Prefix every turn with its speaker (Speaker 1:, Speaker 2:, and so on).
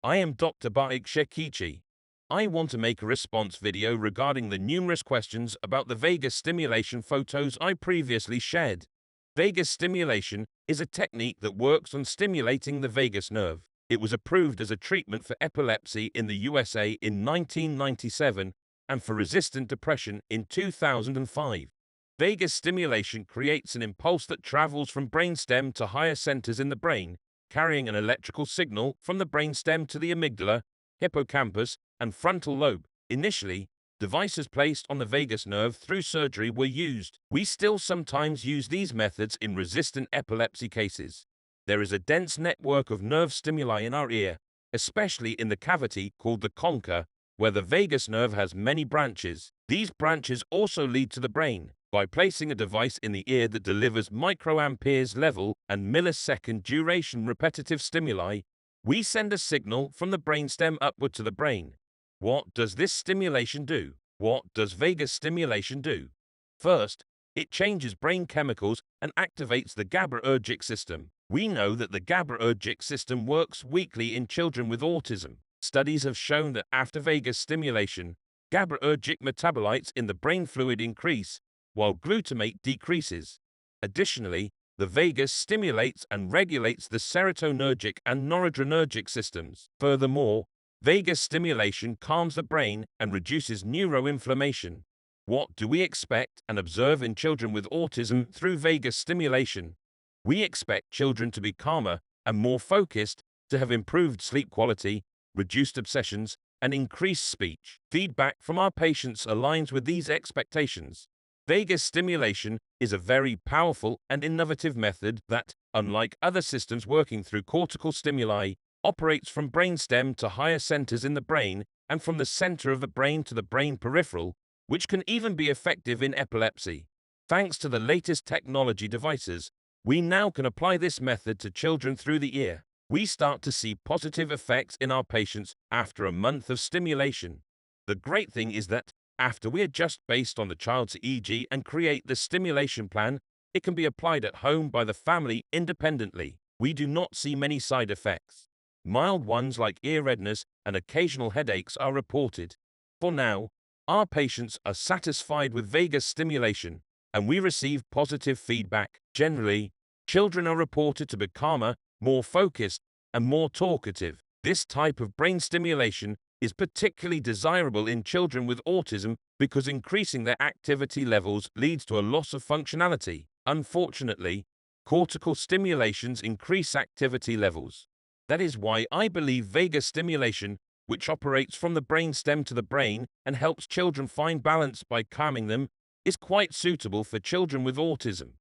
Speaker 1: I am Dr. Barış Ekici. I want to make a response video regarding the numerous questions about the vagus stimulation photos I previously shared. Vagus stimulation is a technique that works on stimulating the vagus nerve. It was approved as a treatment for epilepsy in the USA in 1997 and for resistant depression in 2005. Vagus stimulation creates an impulse that travels from brainstem to higher centers in the brain, carrying an electrical signal from the brainstem to the amygdala, hippocampus, and frontal lobe. Initially, devices placed on the vagus nerve through surgery were used. We still sometimes use these methods in resistant epilepsy cases. There is a dense network of nerve stimuli in our ear, especially in the cavity called the concha, where the vagus nerve has many branches. These branches also lead to the brain. By placing a device in the ear that delivers microamperes level and millisecond duration repetitive stimuli, we send a signal from the brainstem upward to the brain. What does this stimulation do? What does vagus stimulation do? First, it changes brain chemicals and activates the GABAergic system. We know that the GABAergic system works weakly in children with autism. Studies have shown that after vagus stimulation, GABAergic metabolites in the brain fluid increase, while glutamate decreases. Additionally, the vagus stimulates and regulates the serotonergic and noradrenergic systems. Furthermore, vagus stimulation calms the brain and reduces neuroinflammation. What do we expect and observe in children with autism through vagus stimulation? We expect children to be calmer and more focused, to have improved sleep quality, reduced obsessions, and increased speech. Feedback from our patients aligns with these expectations. Vagus stimulation is a very powerful and innovative method that, unlike other systems working through cortical stimuli, operates from brainstem to higher centers in the brain and from the center of the brain to the brain peripheral, which can even be effective in epilepsy. Thanks to the latest technology devices, we now can apply this method to children through the ear. We start to see positive effects in our patients after a month of stimulation. The great thing is that, after we adjust based on the child's EEG and create the stimulation plan, it can be applied at home by the family independently. We do not see many side effects. Mild ones like ear redness and occasional headaches are reported. For now, our patients are satisfied with vagus stimulation, and we receive positive feedback. Generally, children are reported to be calmer, more focused, and more talkative. This type of brain stimulation is particularly desirable in children with autism because increasing their activity levels leads to a loss of functionality. Unfortunately, cortical stimulations increase activity levels. That is why I believe vagus stimulation, which operates from the brainstem to the brain and helps children find balance by calming them, is quite suitable for children with autism.